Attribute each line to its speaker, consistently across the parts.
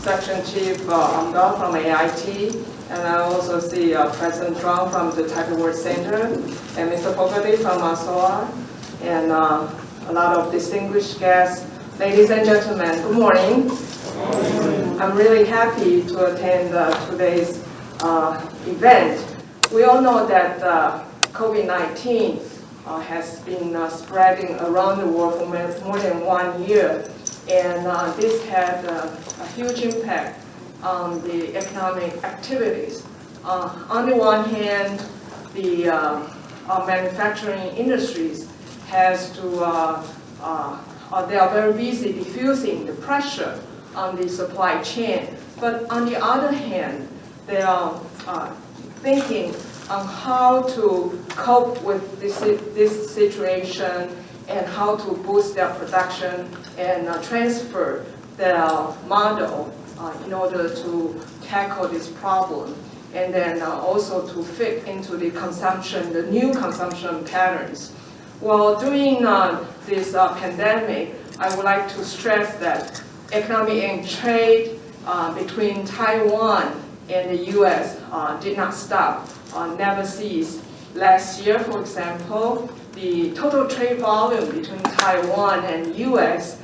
Speaker 1: Section Chief Amdo from AIT, and I also see President Zhuang from the Taipei World Center, and Mr. Fogarty from SOAR, and a lot of distinguished guests. Ladies and gentlemen, good morning. Good morning. I'm really happy to attend today's event. We all know that COVID-19 has been spreading around the world for more than 1 year, and this had a huge impact on the economic activities. On the one hand, the manufacturing industries has to, they are very busy diffusing the pressure on the supply chain, but on the other hand, they are thinking on how to cope with this situation and how to boost their production and transfer their model in order to tackle this problem, and then also to fit into the consumption, the new consumption patterns. Well, during this pandemic, I would like to stress that economic and trade between Taiwan and the U.S. did not stop, never ceased. Last year, for example, the total trade volume between Taiwan and U.S.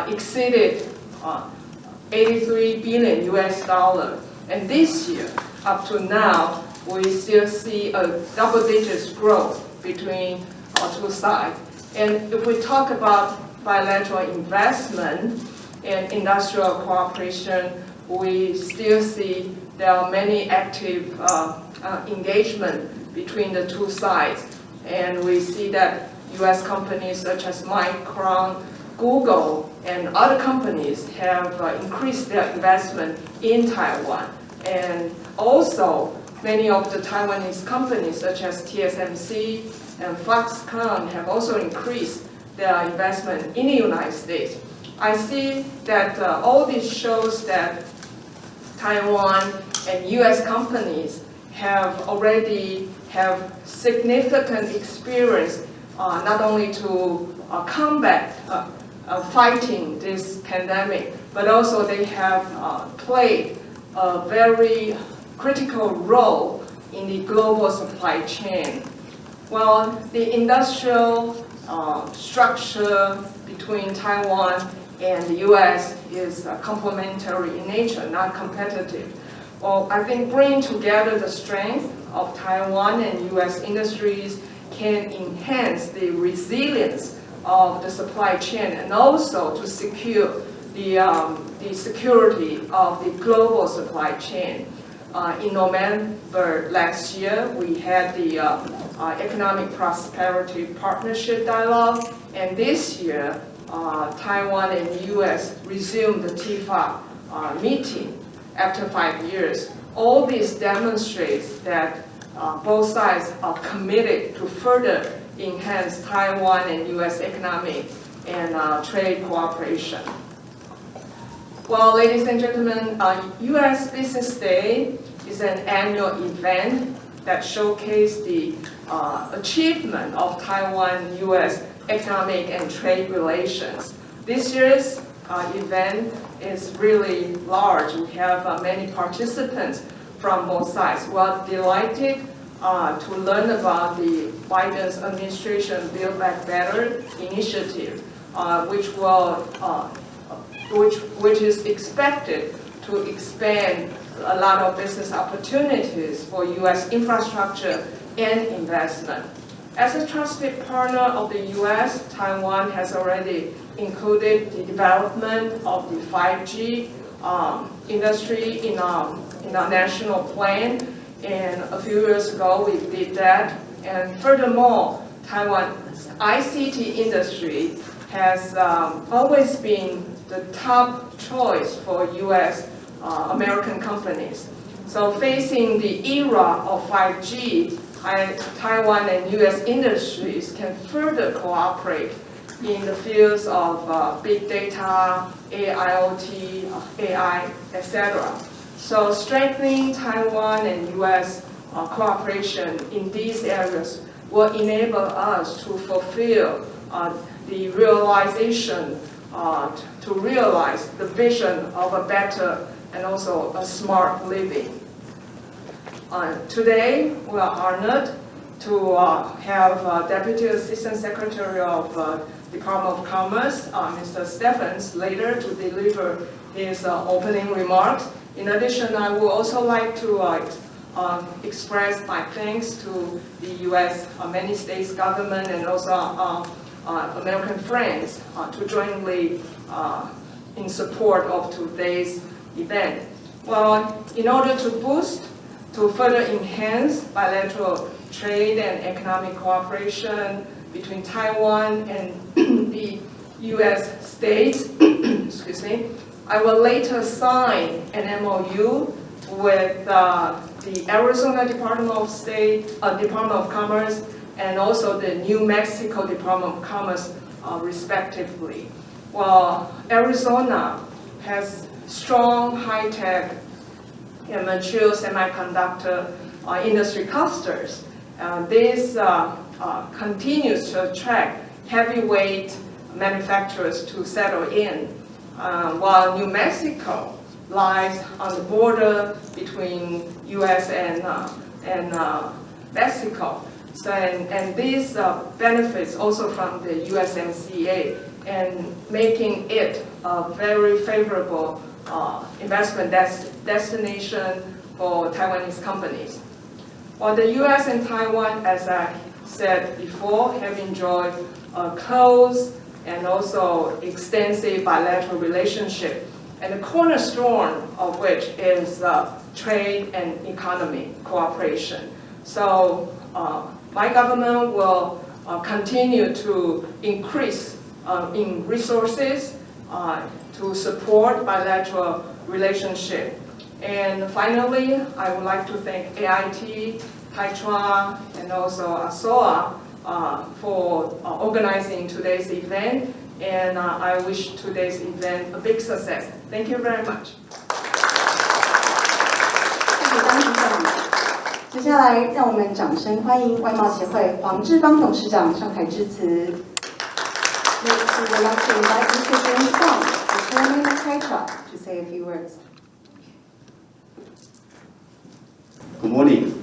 Speaker 1: Exceeded 83 billion US dollars. And this year, up to now, we still see a double-digit growth between our two sides. And if we talk about bilateral investment and industrial cooperation, we still see there are many active engagement between the two sides. And we see that U.S. companies such as Micron, Google, and other companies have increased their investment in Taiwan. And also, many of the Taiwanese companies such as TSMC and Foxconn have also increased their investment in the United States. I see that all this shows that Taiwan and U.S. companies already have significant experience not only to combat fighting this pandemic, but also they have played a very critical role in the global supply chain. Well, the industrial structure between Taiwan and the U.S. is complementary in nature, not competitive. Well, I think bringing together the strength of Taiwan and U.S. industries can enhance the resilience of the supply chain and also to secure the security of the global supply chain. In November last year, we had the Economic Prosperity Partnership Dialogue, and this year, Taiwan and the U.S. resumed the TIFA meeting after 5 years. All this demonstrates that both sides are committed to further enhance Taiwan and U.S. economic and trade cooperation. Well, ladies and gentlemen, U.S. Business Day is an annual event that showcases the achievement of Taiwan-U.S. economic and trade relations. This year's event is really large. We have many participants from both sides. We are delighted to learn about the Biden's administration Build Back Better initiative, which is expected to expand a lot of business opportunities for U.S. infrastructure and investment. As a trusted partner of the U.S., Taiwan has already included the development of the 5G industry in our national plan. And a few years ago, we did that. And furthermore, Taiwan's ICT industry has always been the top choice for U.S. American companies. So facing the era of 5G, Taiwan and U.S. industries can further cooperate in the fields of big data, AIoT, AI, etc. So strengthening Taiwan and U.S. cooperation in these areas will enable us to fulfill the realization, to realize the vision of a better and also a smart living. Today, we are honored to have Deputy Assistant Secretary of Department of Commerce, Mr. Stephens, later to deliver his opening remarks. In addition, I would also like to express my thanks to the U.S., many states government, and also American friends to jointly in support of today's event. Well, in order to further enhance bilateral trade and economic cooperation between Taiwan and the U.S. states, excuse me, I will later sign an MOU with the Arizona Department of Commerce and also the New Mexico Department of Commerce, respectively. Well, Arizona has strong high-tech and mature semiconductor industry clusters. This continues to attract heavyweight manufacturers to settle in, while New Mexico lies on the border between U.S. and Mexico. So, and this benefits also from the USMCA and making it a very favorable investment destination for Taiwanese companies. While the U.S. and Taiwan, as I said before, have enjoyed a close and also extensive bilateral relationship, and the cornerstone of which is trade and economy cooperation. So my government will continue to increase in resources to support bilateral relationship. And finally, I would like to thank AIT, Taichua, and also ASOA for organizing today's event. And I wish today's event a big success. Thank you very much.
Speaker 2: 谢谢张局长。接下来，让我们掌声欢迎外贸协会黄志芳董事长上台致辞。Next, we would like to invite Mr. James Fong, the chairman of Taichua, to say a few words.
Speaker 3: Good morning,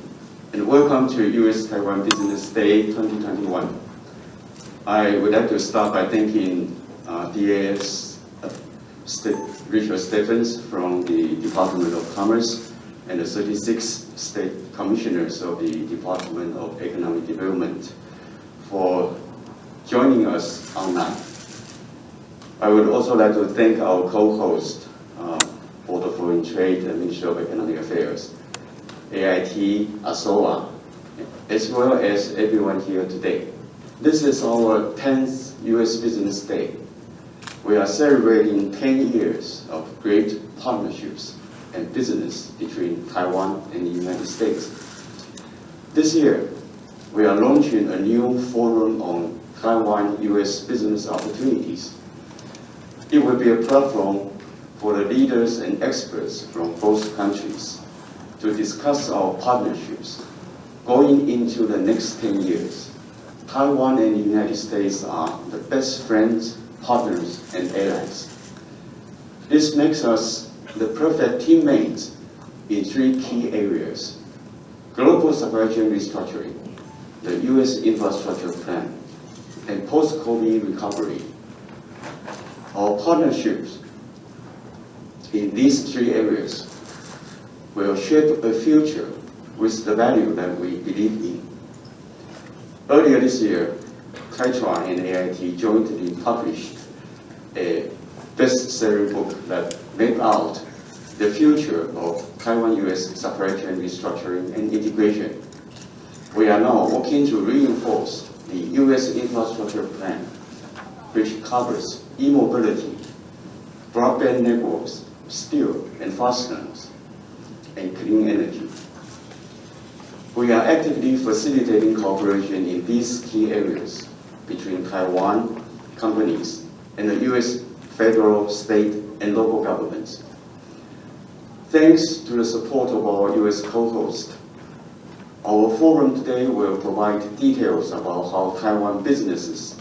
Speaker 3: and welcome to U.S.-Taiwan Business Day 2021. I would like to start by thanking DAS Richard Stephens from the Department of Commerce and the 36 state commissioners of the Department of Economic Development for joining us online. I would also like to thank our co-host, Board of Foreign Trade and Ministry of Economic Affairs, AIT, ASOA, as well as everyone here today. This is our 10th U.S. Business Day. We are celebrating 10 years of great partnerships and business between Taiwan and the United States. This year, we are launching a new forum on Taiwan-US business opportunities. It will be a platform for the leaders and experts from both countries to discuss our partnerships going into the next 10 years. Taiwan and the United States are the best friends, partners, and allies. This makes us the perfect teammates in 3 key areas: global supply chain restructuring, the U.S. infrastructure plan, and post-COVID recovery. Our partnerships in these 3 areas will shape a future with the value that we believe in. Earlier this year, Taichua and AIT jointly published a best-selling book that mapped out the future of Taiwan-US supply chain restructuring and integration. We are now working to reinforce the U.S. infrastructure plan, which covers e-mobility, broadband networks, steel and fasteners, and clean energy. We are actively facilitating cooperation in these key areas between Taiwan companies and the U.S. federal, state, and local governments. Thanks to the support of our U.S. co-host, our forum today will provide details about how Taiwan businesses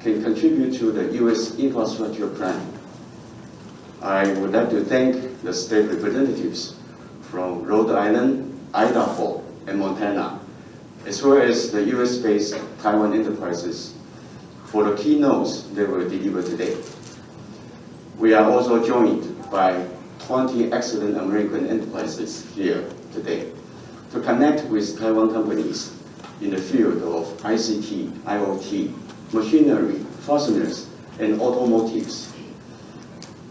Speaker 3: can contribute to the U.S. infrastructure plan. I would like to thank the state representatives from Rhode Island, Idaho, and Montana, as well as the US-based Taiwan enterprises for the keynotes they will deliver today. We are also joined by 20 excellent American enterprises here today to connect with Taiwan companies in the field of ICT, IoT, machinery, fasteners, and automotives.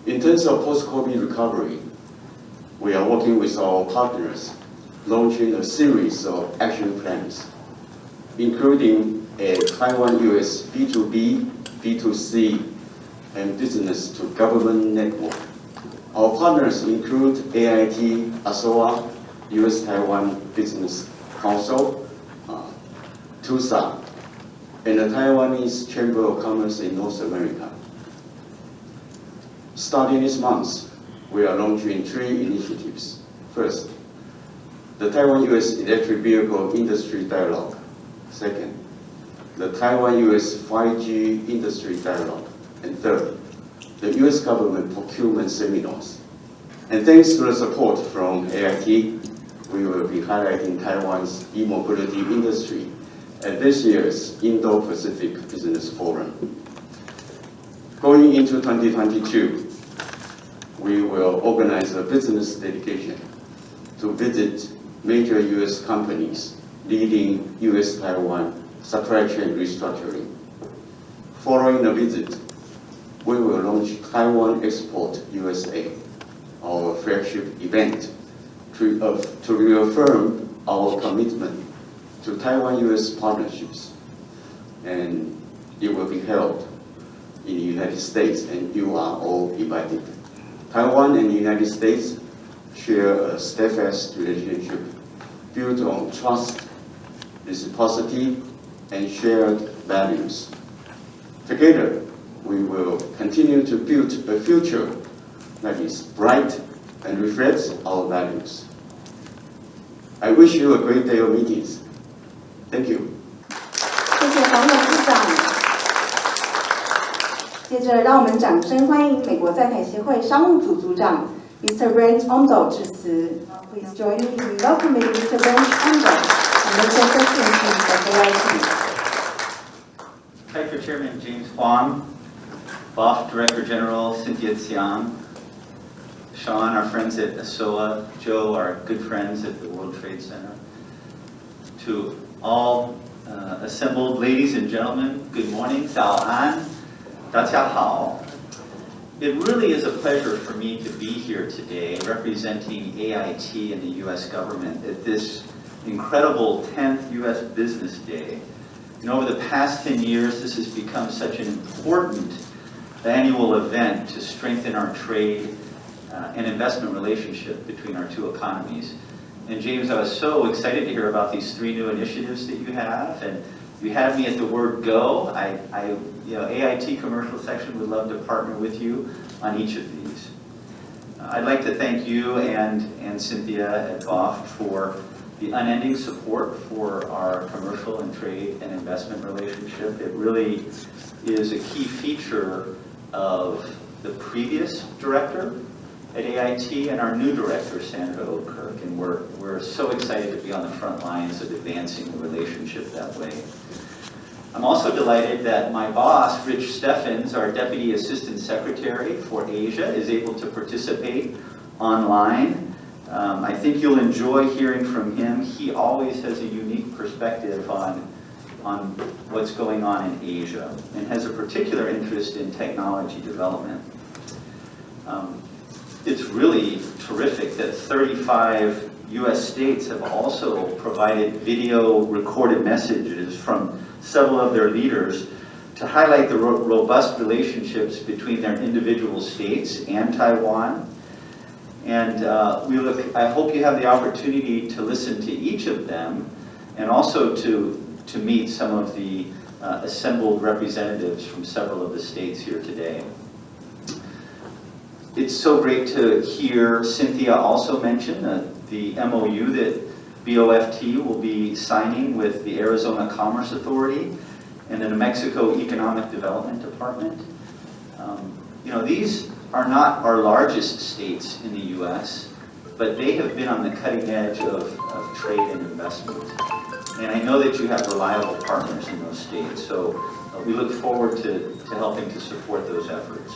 Speaker 3: In terms of post-COVID recovery, we are working with our partners, launching a series of action plans, including a Taiwan-US B2B, B2C, and business-to-government network. Our partners include AIT, ASOA, US-Taiwan Business Council, TUSA, and the Taiwanese Chamber of Commerce in North America. Starting this month, we are launching 3 initiatives. First, the Taiwan-US Electric Vehicle Industry Dialogue. Second, the Taiwan-US 5G Industry Dialogue. And third, the US government procurement seminars. And thanks to the support from AIT, we will be highlighting Taiwan's e-mobility industry at this year's Indo-Pacific Business Forum. Going into 2022, we will organize a business delegation to visit major US companies leading US-Taiwan supply chain restructuring. Following the visit, we will launch Taiwan Export USA, our flagship event, to reaffirm our commitment to Taiwan-US partnerships. And it will be held in the United States, and you are all invited. Taiwan and the United States share a steadfast relationship built on trust, reciprocity, and shared values. Together, we will continue to build a future that is bright and reflects our values. I wish you a great day of meetings. Thank you.
Speaker 2: 谢谢黄董事长。接着，让我们掌声欢迎美国在台协会商务组组长 Mr. Brent Ondo 致辞。Please join me in welcoming Mr. Brent Ondo, American President of AIT.
Speaker 4: Chapter Chairman James Huang, BOF Director General Cynthia Tsiang, Sean, our friends at ASOA, Joe, our good friends at the World Trade Center. To all assembled ladies and gentlemen, good morning, 早安, 大家好. It really is a pleasure for me to be here today representing AIT and the US government at this incredible 10th US Business Day. And over the past 10 years, this has become such an important annual event to strengthen our trade and investment relationship between our two economies. And James, I was so excited to hear about these 3 new initiatives that you have, and you had me at the word go. AIT commercial section would love to partner with you on each of these. I'd like to thank you and Cynthia at BOF for the unending support for our commercial and trade and investment relationship. It really is a key feature of the previous director at AIT and our new director, Sandra Oakirk, and we're so excited to be on the front lines of advancing the relationship that way. I'm also delighted that my boss, Rich Steffens, our Deputy Assistant Secretary for Asia, is able to participate online. I think you'll enjoy hearing from him. He always has a unique perspective on what's going on in Asia and has a particular interest in technology development. It's really terrific that 35 US states have also provided video recorded messages from several of their leaders to highlight the robust relationships between their individual states and Taiwan. And I hope you have the opportunity to listen to each of them and also to meet some of the assembled representatives from several of the states here today. It's so great to hear Cynthia also mention the MOU that BOFT will be signing with the Arizona Commerce Authority and the New Mexico Economic Development Department. These are not our largest states in the U.S., but they have been on the cutting edge of trade and investment. And I know that you have reliable partners in those states, so we look forward to helping to support those efforts.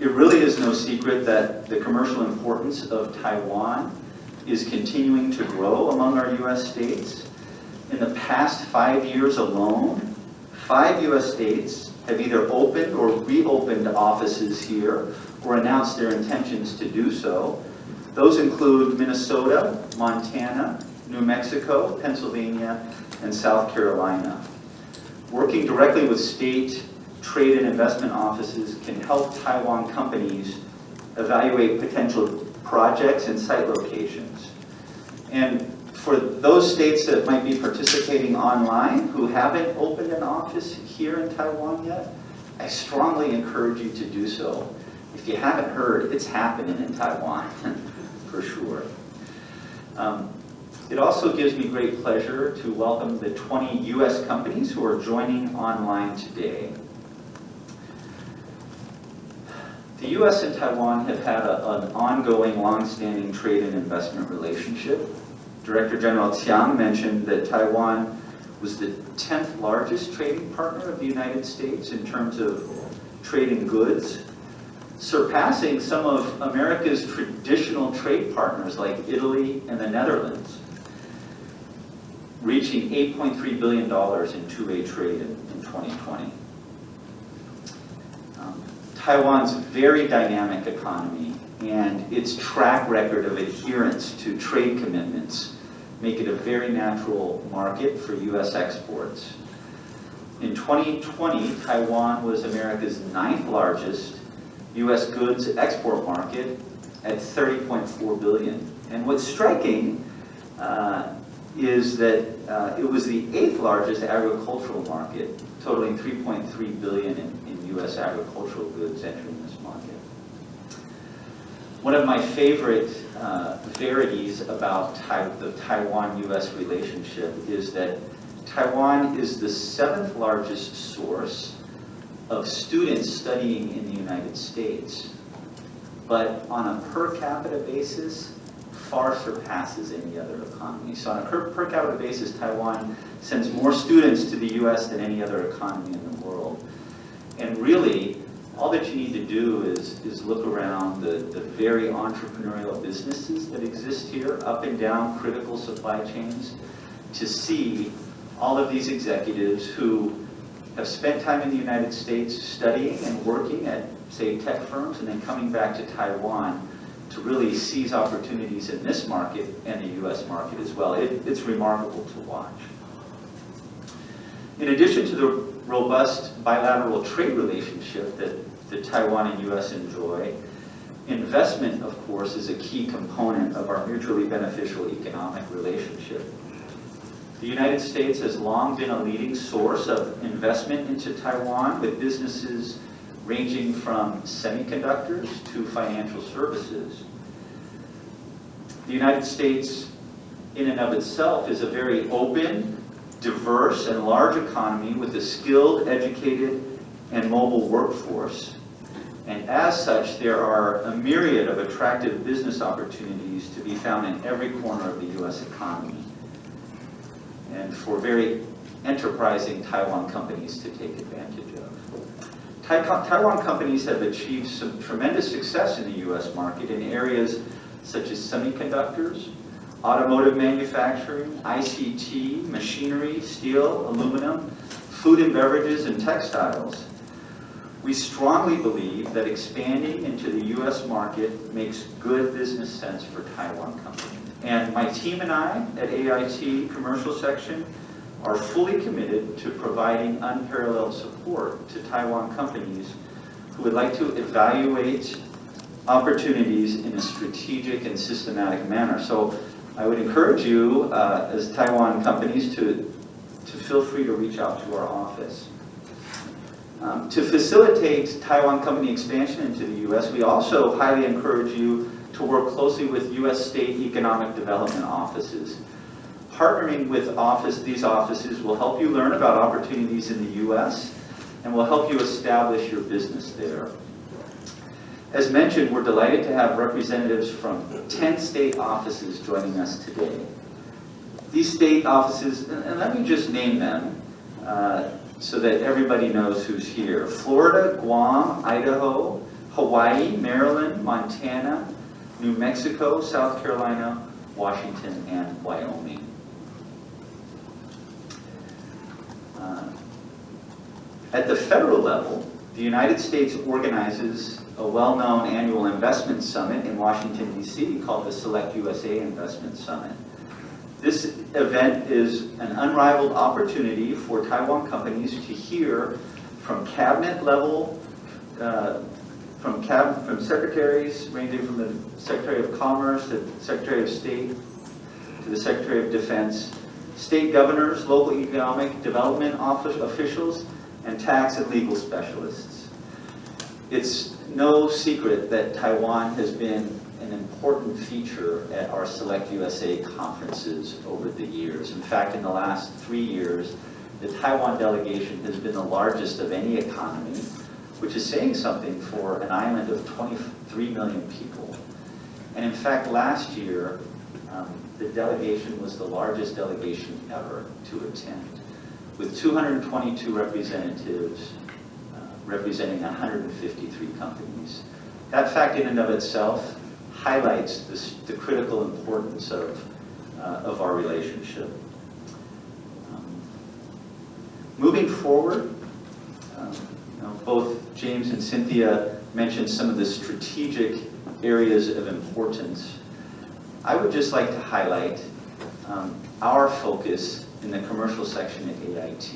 Speaker 4: It really is no secret that the commercial importance of Taiwan is continuing to grow among our U.S. states. In the past 5 years alone, 5 U.S. states have either opened or reopened offices here or announced their intentions to do so. Those include Minnesota, Montana, New Mexico, Pennsylvania, and South Carolina. Working directly with state trade and investment offices can help Taiwan companies evaluate potential projects and site locations. And for those states that might be participating online who haven't opened an office here in Taiwan yet, I strongly encourage you to do so. If you haven't heard, it's happening in Taiwan, for sure. It also gives me great pleasure to welcome the 20 U.S. companies who are joining online today. The U.S. and Taiwan have had an ongoing, long-standing trade and investment relationship. Director General Chiang mentioned that Taiwan was the 10th largest trading partner of the United States in terms of trading goods, surpassing some of America's traditional trade partners like Italy and the Netherlands, reaching $8.3 billion in two-way trade in 2020. Taiwan's very dynamic economy and its track record of adherence to trade commitments make it a very natural market for U.S. exports. In 2020, Taiwan was America's 9th largest U.S. goods export market at $30.4 billion. And what's striking is that it was the 8th largest agricultural market, totaling $3.3 billion in U.S. agricultural goods entering this market. One of my favorite verities about the Taiwan-U.S. relationship is that Taiwan is the 7th largest source of students studying in the United States, but on a per capita basis, far surpasses any other economy. So on a per capita basis, Taiwan sends more students to the U.S. than any other economy in the world. And really, all that you need to do is look around the very entrepreneurial businesses that exist here, up and down critical supply chains, to see all of these executives who have spent time in the United States studying and working at, say, tech firms, and then coming back to Taiwan to really seize opportunities in this market and the U.S. market as well. It's remarkable to watch. In addition to the robust bilateral trade relationship that Taiwan and U.S. enjoy, investment, of course, is a key component of our mutually beneficial economic relationship. The United States has long been a leading source of investment into Taiwan, with businesses ranging from semiconductors to financial services. The United States, in and of itself, is a very open, diverse, and large economy with a skilled, educated, and mobile workforce. And as such, there are a myriad of attractive business opportunities to be found in every corner of the U.S. economy, and for very enterprising Taiwan companies to take advantage of. Taiwan companies have achieved some tremendous success in the U.S. market in areas such as semiconductors, automotive manufacturing, ICT, machinery, steel, aluminum, food and beverages, and textiles. We strongly believe that expanding into the U.S. market makes good business sense for Taiwan companies. And my team and I at AIT Commercial Section are fully committed to providing unparalleled support to Taiwan companies who would like to evaluate opportunities in a strategic and systematic manner. So I would encourage you as Taiwan companies to feel free to reach out to our office. To facilitate Taiwan company expansion into the U.S., we also highly encourage you to work closely with U.S. state economic development offices. Partnering with these offices will help you learn about opportunities in the U.S. and will help you establish your business there. As mentioned, we're delighted to have representatives from 10 state offices joining us today. These state offices, and let me just name them so that everybody knows who's here. Florida, Guam, Idaho, Hawaii, Maryland, Montana, New Mexico, South Carolina, Washington, and Wyoming. At the federal level, the United States organizes a well-known annual investment summit in Washington, D.C. called the Select USA Investment Summit. This event is an unrivaled opportunity for Taiwan companies to hear from cabinet level, from secretaries ranging from the Secretary of Commerce to the Secretary of State to the Secretary of Defense, state governors, local economic development officials, and tax and legal specialists. It's no secret that Taiwan has been an important feature at our Select USA conferences over the years. In fact, in the last 3 years, the Taiwan delegation has been the largest of any economy, which is saying something for an island of 23 million people. And in fact, last year, the delegation was the largest delegation ever to attend, with 222 representatives representing 153 companies. That fact in and of itself highlights the critical importance of our relationship. Moving forward, both James and Cynthia mentioned some of the strategic areas of importance. I would just like to highlight our focus in the commercial section at AIT.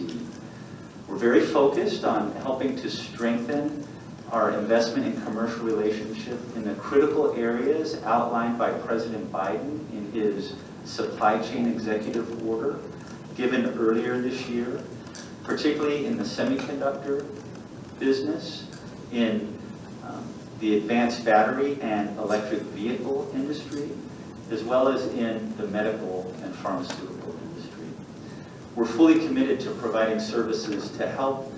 Speaker 4: We're very focused on helping to strengthen our investment and commercial relationship in the critical areas outlined by President Biden in his supply chain executive order given earlier this year, particularly in the semiconductor business, in the advanced battery and electric vehicle industry, as well as in the medical and pharmaceutical industry. We're fully committed to providing services to help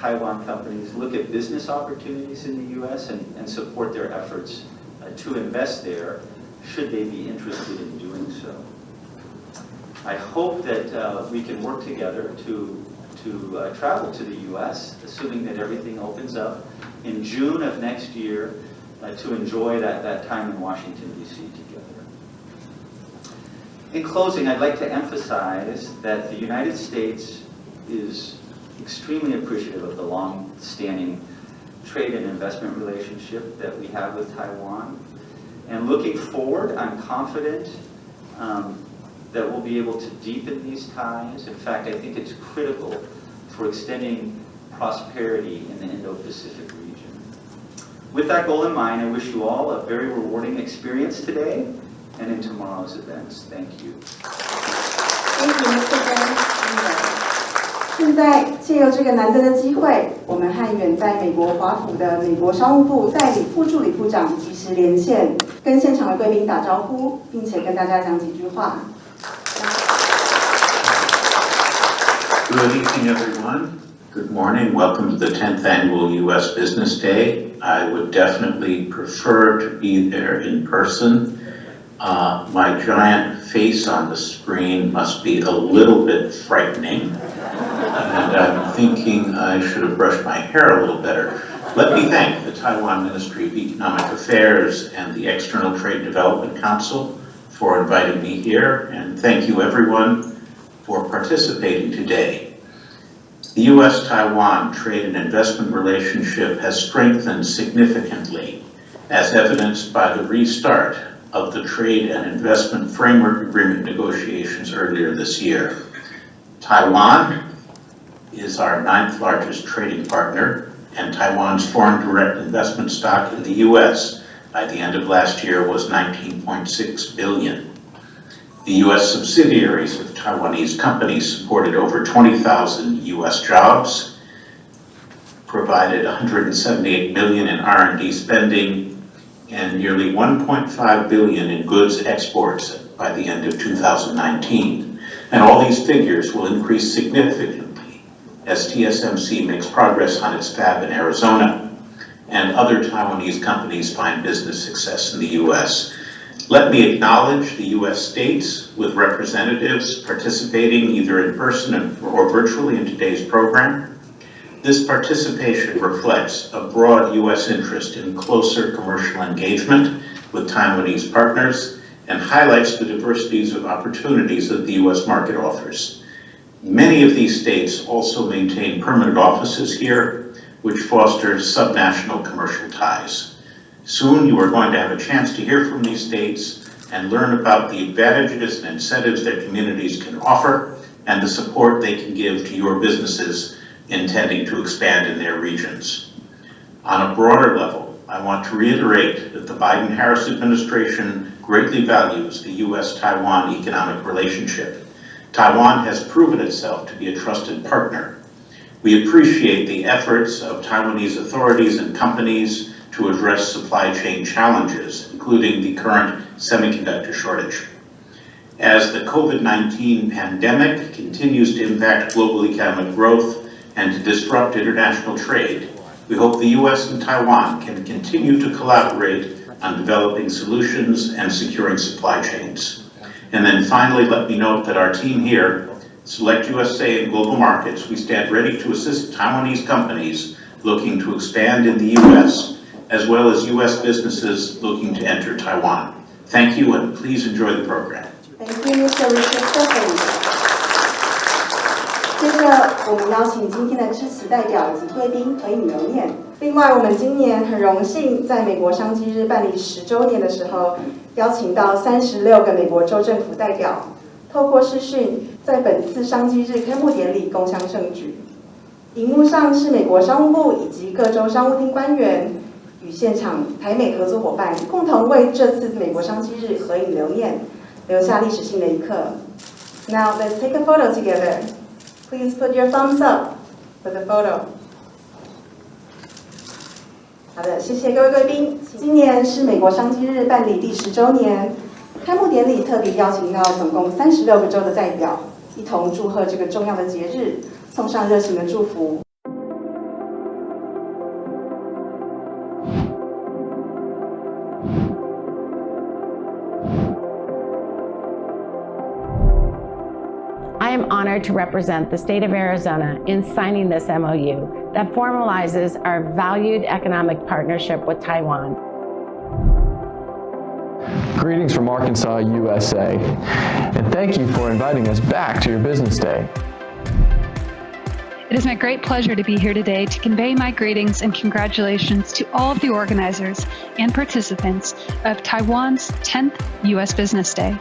Speaker 4: Taiwan companies look at business opportunities in the U.S. and support their efforts to invest there, should they be interested in doing so. I hope that we can work together to travel to the U.S., assuming that everything opens up in June of next year, to enjoy that time in Washington, D.C. together. In closing, I'd like to emphasize that the United States is extremely appreciative of the long-standing trade and investment relationship that we have with Taiwan. And looking forward, I'm confident that we'll be able to deepen these ties. In fact, I think it's critical for extending prosperity in the Indo-Pacific region. With that goal in mind, I wish you all a very rewarding experience today and in tomorrow's events. Thank you.
Speaker 2: Thank you, Mr. Zhang. 现在借由这个难得的机会，我们和远在美国华府的美国商务部代理副助理部长及时连线，跟现场的贵宾打招呼，并且跟大家讲几句话。
Speaker 5: Good evening, everyone. Good morning. Welcome to the 10th Annual U.S. Business Day. I would definitely prefer to be there in person. My giant face on the screen must be a little bit frightening. And I'm thinking I should have brushed my hair a little better. Let me thank the Taiwan Ministry of Economic Affairs and the External Trade Development Council for inviting me here, and thank you everyone for participating today. The U.S.-Taiwan trade and investment relationship has strengthened significantly, as evidenced by the restart of the Trade and Investment Framework Agreement negotiations earlier this year. Taiwan is our 9th largest trading partner, and Taiwan's foreign direct investment stock in the U.S. by the end of last year was $19.6 billion. The U.S. subsidiaries of Taiwanese companies supported over 20,000 U.S. jobs, provided $178 million in R&D spending, and nearly $1.5 billion in goods exports by the end of 2019. And all these figures will increase significantly as TSMC makes progress on its fab in Arizona and other Taiwanese companies find business success in the U.S. Let me acknowledge the U.S. states with representatives participating either in person or virtually in today's program. This participation reflects a broad U.S. interest in closer commercial engagement with Taiwanese partners and highlights the diversities of opportunities that the U.S. market offers. Many of these states also maintain permanent offices here, which foster subnational commercial ties. Soon you are going to have a chance to hear from these states and learn about the advantages and incentives their communities can offer and the support they can give to your businesses intending to expand in their regions. On a broader level, I want to reiterate that the Biden-Harris administration greatly values the U.S.-Taiwan economic relationship. Taiwan has proven itself to be a trusted partner. We appreciate the efforts of Taiwanese authorities and companies to address supply chain challenges, including the current semiconductor shortage. As the COVID-19 pandemic continues to impact global economic growth and to disrupt international trade, we hope the U.S. and Taiwan can continue to collaborate on developing solutions and securing supply chains. And then finally, let me note that our team here, Select USA and Global Markets, we stand ready to assist Taiwanese companies looking to expand in the U.S., as well as U.S. businesses looking to enter Taiwan. Thank you, and please enjoy the program.
Speaker 2: Thank you, Mr. Richard Stephens. 接着，我们邀请今天的致辞代表以及贵宾合影留念。另外，我们今年很荣幸在美国商机日办理10周年的时候，邀请到36个美国州政府代表，透过视讯，在本次商机日开幕典礼共襄盛举。荧幕上是美国商务部以及各州商务厅官员与现场台美合作伙伴共同为这次美国商机日合影留念，留下历史性的一刻。Now let's take a photo together. Please put your thumbs up for the photo. 好的，谢谢各位贵宾。今年是美国商机日办理第10周年，开幕典礼特别邀请到总共36个州的代表，一同祝贺这个重要的节日，送上热情的祝福。
Speaker 6: I am honored to represent the state of Arizona in signing this MOU that formalizes our valued economic partnership with Taiwan.
Speaker 7: Greetings from Arkansas, USA, and thank you for inviting us back to your business day.
Speaker 8: It is my great pleasure to be here today to convey my greetings and congratulations to all of the organizers and participants of Taiwan's 10th U.S. Business Day.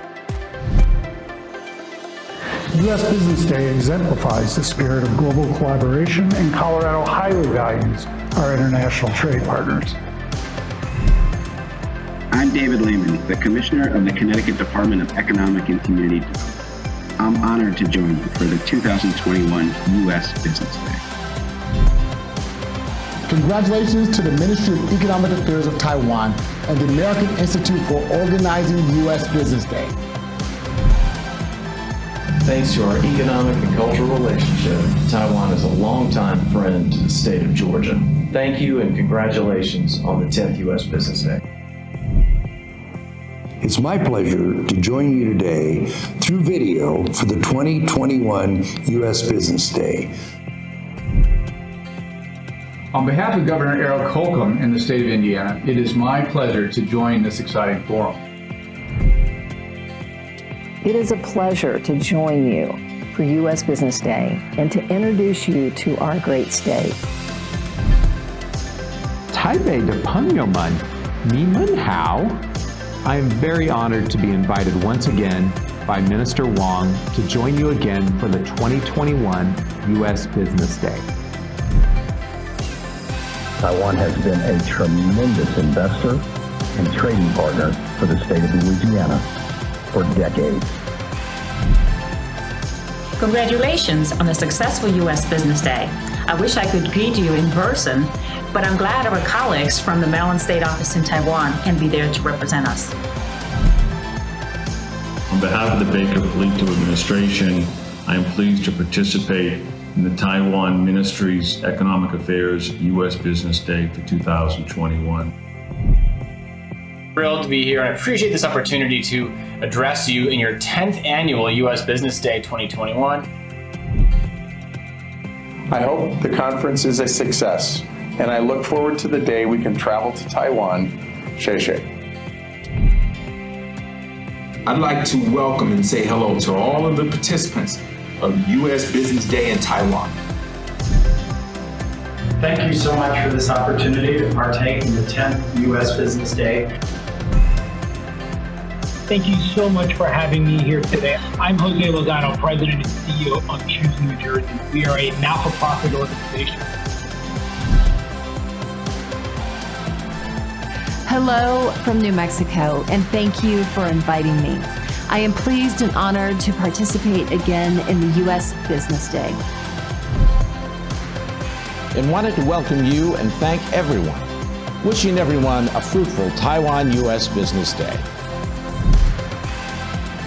Speaker 9: U.S. Business Day exemplifies the spirit of global collaboration, and Colorado highly values our international trade partners.
Speaker 10: I'm David Lehman, the Commissioner of the Connecticut Department of Economic and Community Development. I'm honored to join you for the 2021 U.S. Business Day.
Speaker 11: Congratulations to the Ministry of Economic Affairs of Taiwan and the American Institute for organizing U.S. Business Day.
Speaker 7: Thanks to our economic and cultural relationship, Taiwan is a longtime friend to the state of Georgia. Thank you and congratulations on the 10th U.S. Business Day.
Speaker 12: It's my pleasure to join you today through video for the 2021 U.S. Business Day.
Speaker 13: On behalf of Governor Eric Holcomb in the state of Indiana, it is my pleasure to join this exciting forum.
Speaker 14: It is a pleasure to join you for U.S. Business Day and to introduce you to our great state.
Speaker 15: Taipei de Pengyoman, ni men hao. I am very honored to be invited once again by Minister Wong to join you again for the 2021 U.S. Business Day.
Speaker 16: Taiwan has been a tremendous investor and trading partner for the state of Louisiana for decades.
Speaker 17: Congratulations on a successful U.S. Business Day. I wish I could greet you in person, but I'm glad our colleagues from the Maryland State Office in Taiwan can be there to represent us.
Speaker 18: On behalf of the Baker Polito administration, I am pleased to participate in the Taiwan Ministry's Economic Affairs U.S. Business Day for 2021.
Speaker 19: Thrilled to be here and appreciate this opportunity to address you in your 10th annual U.S. Business Day 2021.
Speaker 20: I hope the conference is a success, and I look forward to the day we can travel to Taiwan. Xie xie.
Speaker 21: I'd like to welcome and say hello to all of the participants of U.S. Business Day in Taiwan.
Speaker 22: Thank you so much for this opportunity to partake in the 10th U.S. Business Day.
Speaker 23: Thank you so much for having me here today. I'm Jose Lozano, President and CEO of Choose New Jersey. We are a not-for-profit organization.
Speaker 24: Hello from New Mexico, and thank you for inviting me. I am pleased and honored to participate again in the U.S. Business Day.
Speaker 25: And wanted to welcome you and thank everyone. Wishing everyone a fruitful Taiwan-US Business Day.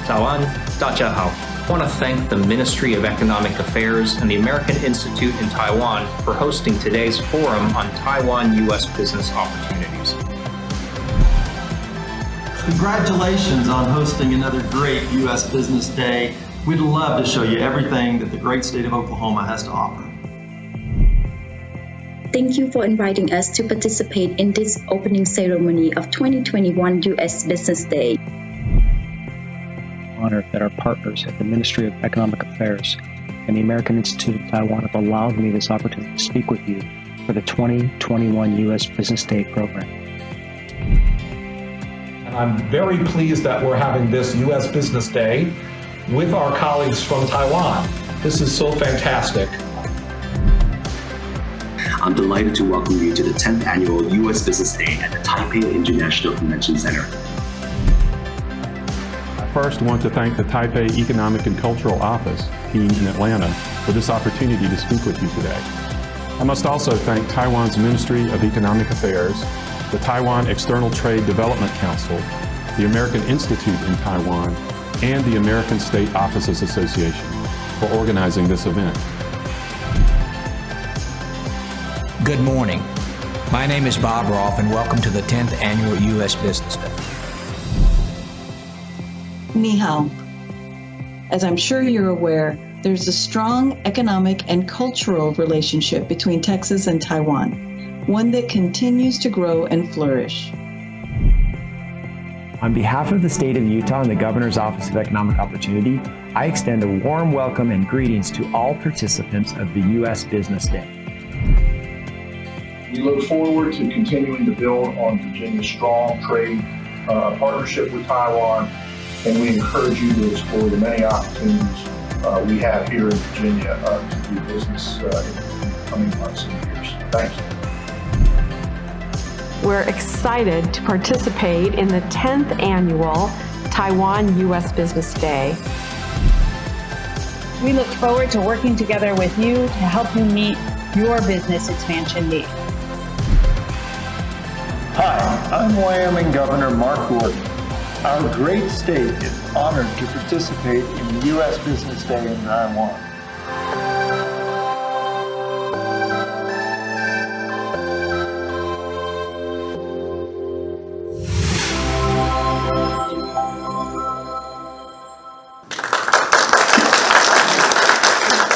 Speaker 26: Taiwan, 大家好. I want to thank the Ministry of Economic Affairs and the American Institute in Taiwan for hosting today's forum on Taiwan-US business opportunities.
Speaker 27: Congratulations on hosting another great U.S. Business Day. We'd love to show you everything that the great state of Oklahoma has to offer.
Speaker 28: Thank you for inviting us to participate in this opening ceremony of 2021 U.S. Business Day.
Speaker 29: Honored that our partners at the Ministry of Economic Affairs and the American Institute of Taiwan have allowed me this opportunity to speak with you for the 2021 U.S. Business Day program.
Speaker 30: And I'm very pleased that we're having this U.S. Business Day with our colleagues from Taiwan. This is so fantastic.
Speaker 31: I'm delighted to welcome you to the 10th annual U.S. Business Day at the Taipei International Convention Center.
Speaker 32: First, I want to thank the Taipei Economic and Cultural Office team in Atlanta for this opportunity to speak with you today. I must also thank Taiwan's Ministry of Economic Affairs, the Taiwan External Trade Development Council, the American Institute in Taiwan, and the American State Offices Association for organizing this event.
Speaker 33: Good morning. My name is Bob Rolfe, and welcome to the 10th Annual U.S. Business Day.
Speaker 34: Ni hao. As I'm sure you're aware, there's a strong economic and cultural relationship between Texas and Taiwan, one that continues to grow and flourish.
Speaker 35: On behalf of the state of Utah and the Governor's Office of Economic Opportunity, I extend a warm welcome and greetings to all participants of the U.S. Business Day.
Speaker 9: We look forward to continuing to build on Virginia's strong trade partnership with Taiwan, and we encourage you to explore the many opportunities we have here in Virginia to do business in the coming months and years. Thank you.
Speaker 36: We're excited to participate in the 10th annual Taiwan-US Business Day.
Speaker 37: We look forward to working together with you to help you meet your business expansion needs.
Speaker 38: Hi, I'm Wyoming Governor Mark Gordon. Our great state is honored to participate in the U.S. Business Day in Taiwan.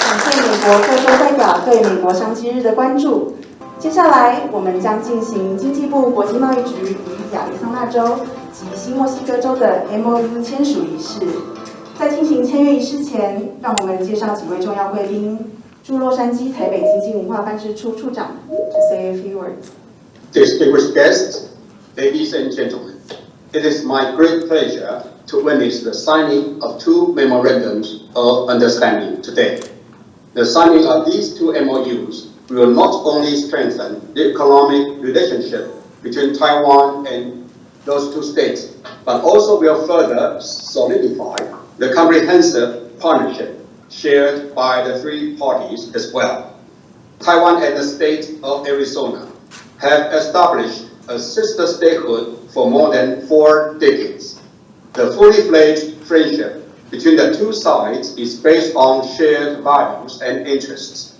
Speaker 2: 感谢美国各州代表对美国商机日的关注。接下来，我们将进行经济部国际贸易局与亚利桑那州及新墨西哥州的 MOU 签署仪式。在进行签约仪式前，让我们介绍几位重要贵宾。驻洛杉矶台北经济文化办事处处长 to say a few words.
Speaker 39: Distinguished guests, ladies and gentlemen, it is my great pleasure to witness the signing of two memorandums of understanding today. The signing of these two MOUs will not only strengthen the economic relationship between Taiwan and those two states, but also will further solidify the comprehensive partnership shared by the three parties as well. Taiwan and the state of Arizona have established a sister statehood for more than 4 decades. The fully fledged friendship between the two sides is based on shared values and interests.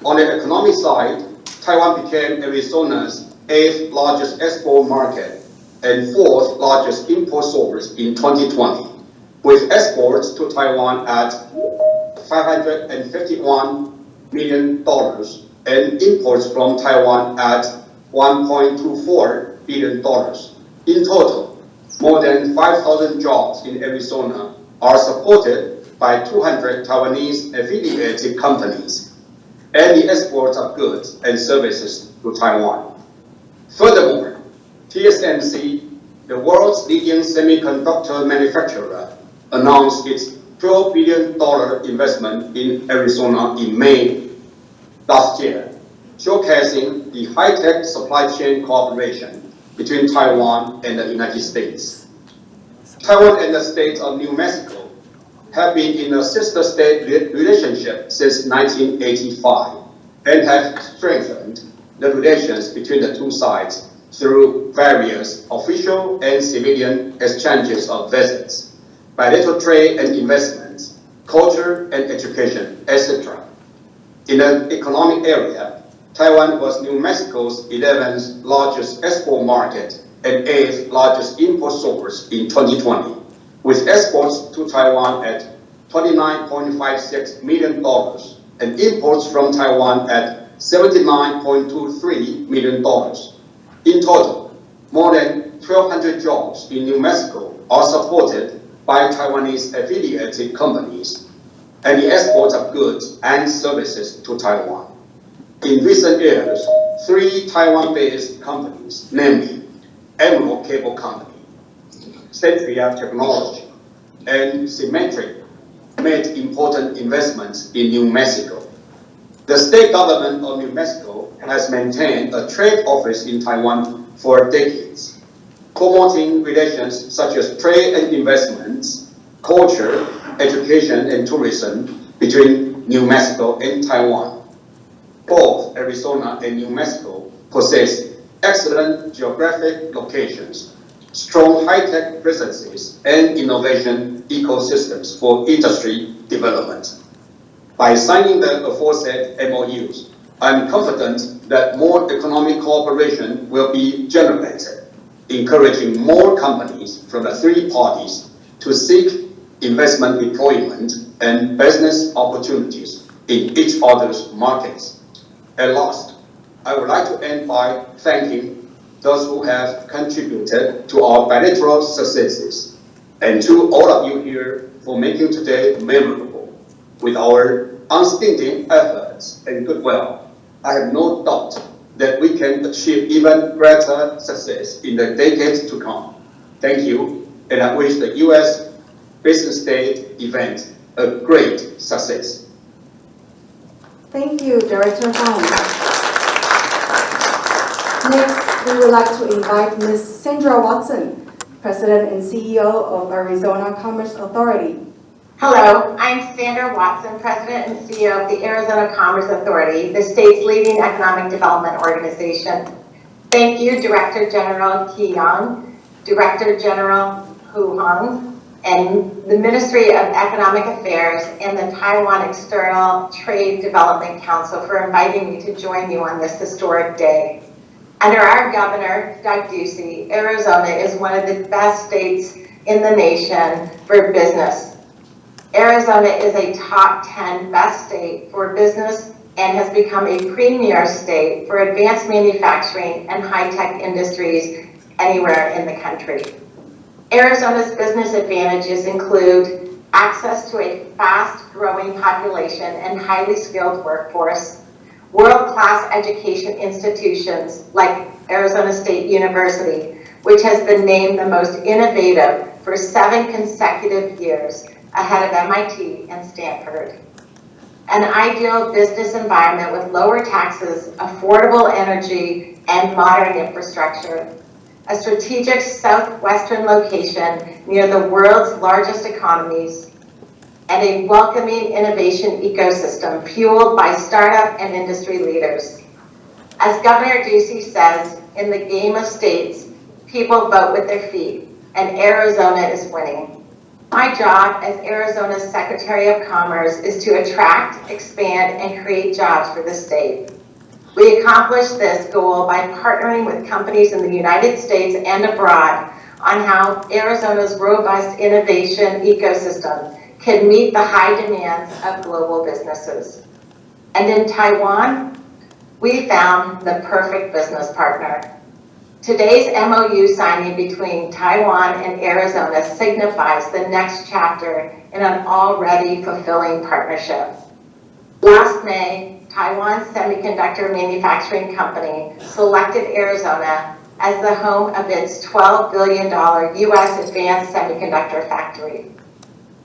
Speaker 39: On the economic side, Taiwan became Arizona's 8th largest export market and 4th largest import source in 2020, with exports to Taiwan at $551 million and imports from Taiwan at $1.24 billion. In total, more than 5,000 jobs in Arizona are supported by 200 Taiwanese affiliated companies, and the exports of goods and services to Taiwan. Furthermore, TSMC, the world's leading semiconductor manufacturer, announced its $12 billion investment in Arizona in May last year, showcasing the high-tech supply chain cooperation between Taiwan and the United States. Taiwan and the state of New Mexico have been in a sister-state relationship since 1985 and have strengthened the relations between the two sides through various official and civilian exchanges of visits, bilateral trade and investments, culture and education, etc. In the economic area, Taiwan was New Mexico's 11th largest export market and 8th largest import source in 2020, with exports to Taiwan at $29.56 million and imports from Taiwan at $79.23 million. In total, more than 1,200 jobs in New Mexico are supported by Taiwanese affiliated companies and the export of goods and services to Taiwan. In recent years, 3 Taiwan-based companies, namely Emerald Cable Company, Centria Technology, and Symmetric, made important investments in New Mexico. The state government of New Mexico has maintained a trade office in Taiwan for decades, promoting relations such as trade and investments, culture, education, and tourism between New Mexico and Taiwan. Both Arizona and New Mexico possess excellent geographic locations, strong high-tech presences, and innovation ecosystems for industry development. By signing the aforesaid MOUs, I'm confident that more economic cooperation will be generated, encouraging more companies from the 3 parties to seek investment deployment and business opportunities in each other's markets. At last, I would like to end by thanking those who have contributed to our bilateral successes, and to all of you here for making today memorable. With our unstinting efforts and goodwill, I have no doubt that we can achieve even greater success in the decades to come. Thank you, and I wish the U.S. Business Day event a great success.
Speaker 2: Thank you, Director Huang. Next, we would like to invite Ms. Sandra Watson, President and CEO of Arizona Commerce Authority.
Speaker 1: Hello, I'm Sandra Watson, President and CEO of the Arizona Commerce Authority, the state's leading economic development organization. Thank you, Director General Qi Yang, Director General Hu Hong, and the Ministry of Economic Affairs and the Taiwan External Trade Development Council for inviting me to join you on this historic day. Under our governor, Doug Ducey, Arizona is one of the best states in the nation for business. Arizona is a top 10 best state for business and has become a premier state for advanced manufacturing and high-tech industries anywhere in the country. Arizona's business advantages include access to a fast-growing population and highly skilled workforce, world-class education institutions like Arizona State University, which has been named the most innovative for 7 consecutive years, ahead of MIT and Stanford. An ideal business environment with lower taxes, affordable energy, and modern infrastructure. A strategic southwestern location near the world's largest economies, and a welcoming innovation ecosystem fueled by startup and industry leaders. As Governor Ducey says, in the game of states, people vote with their feet, and Arizona is winning. My job as Arizona's Secretary of Commerce is to attract, expand, and create jobs for the state. We accomplish this goal by partnering with companies in the United States and abroad on how Arizona's robust innovation ecosystem can meet the high demands of global businesses. And in Taiwan, we found the perfect business partner. Today's MOU signing between Taiwan and Arizona signifies the next chapter in an already fulfilling partnership. Last May, Taiwan's semiconductor manufacturing company selected Arizona as the home of its $12 billion U.S. advanced semiconductor factory.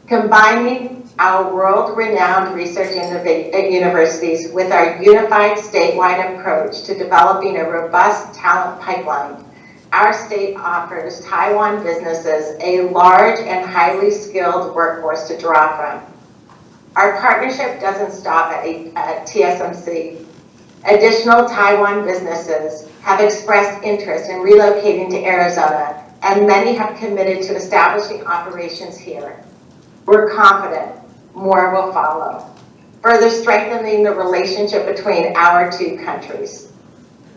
Speaker 1: Combining our world-renowned research universities with our unified statewide approach to developing a robust talent pipeline, our state offers Taiwan businesses a large and highly skilled workforce to draw from. Our partnership doesn't stop at TSMC. Additional Taiwan businesses have expressed interest in relocating to Arizona, and many have committed to establishing operations here. We're confident more will follow, further strengthening the relationship between our two countries.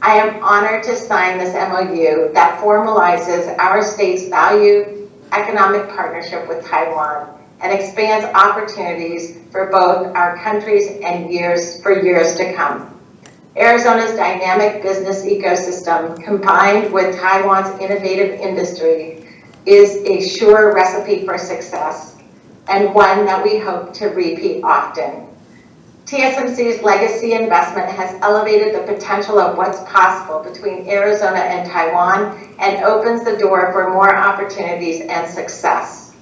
Speaker 1: I am honored to sign this MOU that formalizes our state's valued economic partnership with Taiwan and expands opportunities for both our countries and for years to come. Arizona's dynamic business ecosystem, combined with Taiwan's innovative industry, is a sure recipe for success, and one that we hope to repeat often. TSMC's legacy investment has elevated the potential of what's possible between Arizona and Taiwan and opens the door for more opportunities and success.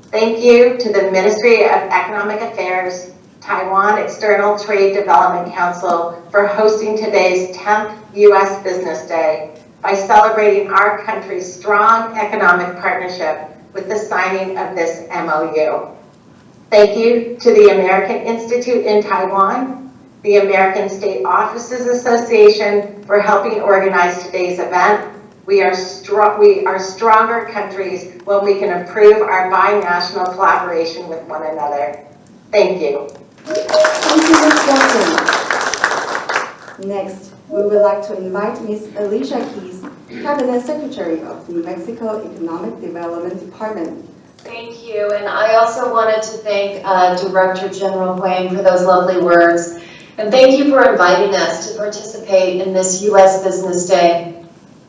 Speaker 1: Thank you to the Ministry of Economic Affairs, Taiwan External Trade Development Council for hosting today's 10th U.S. Business Day by celebrating our country's strong economic partnership with the signing of this MOU. Thank you to the American Institute in Taiwan, the American State Offices Association for helping organize today's event. We are stronger countries when we can improve our binational collaboration with one another. Thank you.
Speaker 2: Thank you, Ms. Watson. Next, we would like to invite Ms. Alicia Keys, Cabinet Secretary of the New Mexico Economic Development Department.
Speaker 3: Thank you, and I also wanted to thank Director General Huang for those lovely words. And thank you for inviting us to participate in this U.S. Business Day.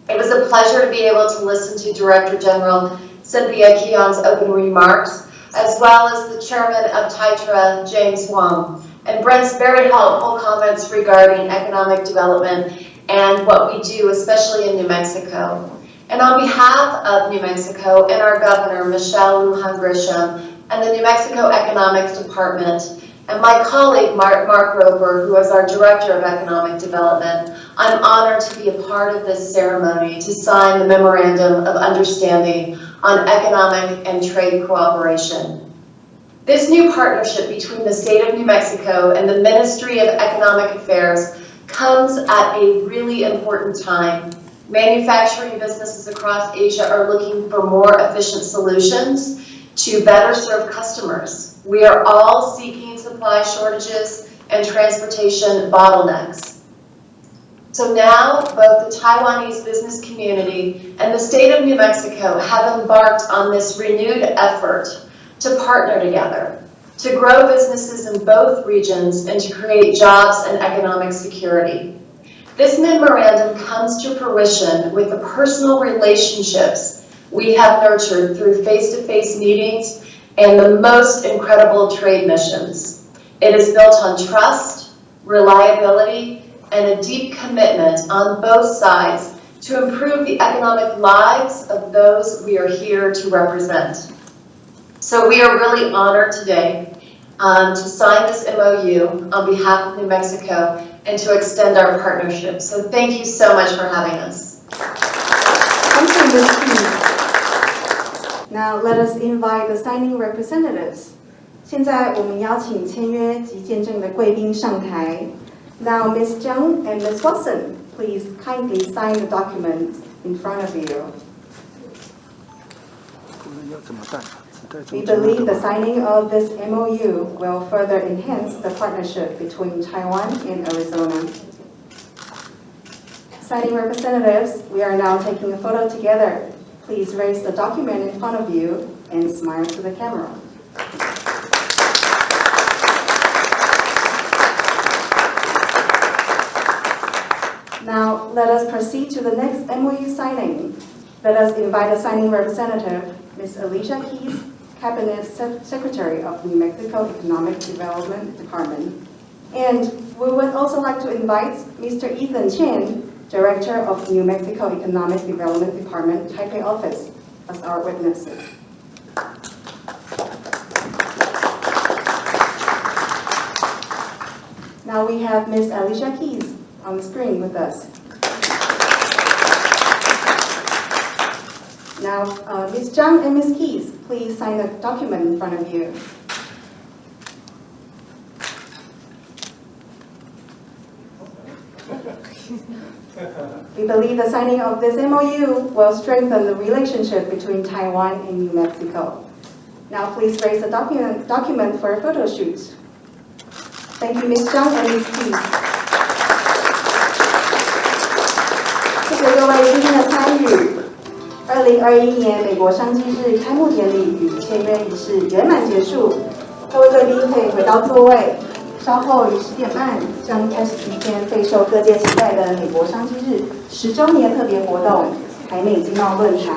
Speaker 3: It was a pleasure to be able to listen to Director General Cynthia Keon's open remarks, as well as the Chairman of TITRA, James Wong, and Brent's very helpful comments regarding economic development and what we do, especially in New Mexico. And on behalf of New Mexico and our Governor, Michelle Lujan Grisham, and the New Mexico Economics Department, and my colleague, Mark Roper, who is our Director of Economic Development, I'm honored to be a part of this ceremony to sign the Memorandum of Understanding on Economic and Trade Cooperation. This new partnership between the state of New Mexico and the Ministry of Economic Affairs comes at a really important time. Manufacturing businesses across Asia are looking for more efficient solutions to better serve customers. We are all seeking supply shortages and transportation bottlenecks. So now, both the Taiwanese business community and the state of New Mexico have embarked on this renewed effort to partner together, to grow businesses in both regions and to create jobs and economic security. This memorandum comes to fruition with the personal relationships we have nurtured through face-to-face meetings and the most incredible trade missions. It is built on trust, reliability, and a deep commitment on both sides to improve the economic lives of those we are here to represent. So we are really honored today to sign this MOU on behalf of New Mexico and to extend our partnership. So thank you so much for having us.
Speaker 2: Thank you, Ms. Keys. Now let us invite the signing representatives. 现在我们邀请签约及见证的贵宾上台. Now Ms. Zhang and Ms. Watson, please kindly sign the document in front of you. We believe the signing of this MOU will further enhance the partnership between Taiwan and Arizona. Signing representatives, we are now taking a photo together. Please raise the document in front of you and smile to the camera. Now, let us proceed to the next MOU signing. Let us invite a signing representative, Ms. Alicia Keys, Cabinet Secretary of New Mexico Economic Development Department. And we would also like to invite Mr. Ethan Chen, Director of New Mexico Economic Development Department, Taipei office, as our witnesses. Now we have Ms. Alicia Keys on the screen with us. Now, Ms. Zhang and Ms. Keys, please sign the document in front of you. We believe the signing of this MOU will strengthen the relationship between Taiwan and New Mexico. Now please raise the document for a photo shoot. Thank you, Ms. Zhang and Ms. Keys. 谢谢各位今天的参与。2021年美国商机日开幕典礼与签约仪式圆满结束，各位贵宾可以回到座位。稍后于10点半将开始一天备受各界期待的美国商机日10周年特别活动——台美经贸论坛。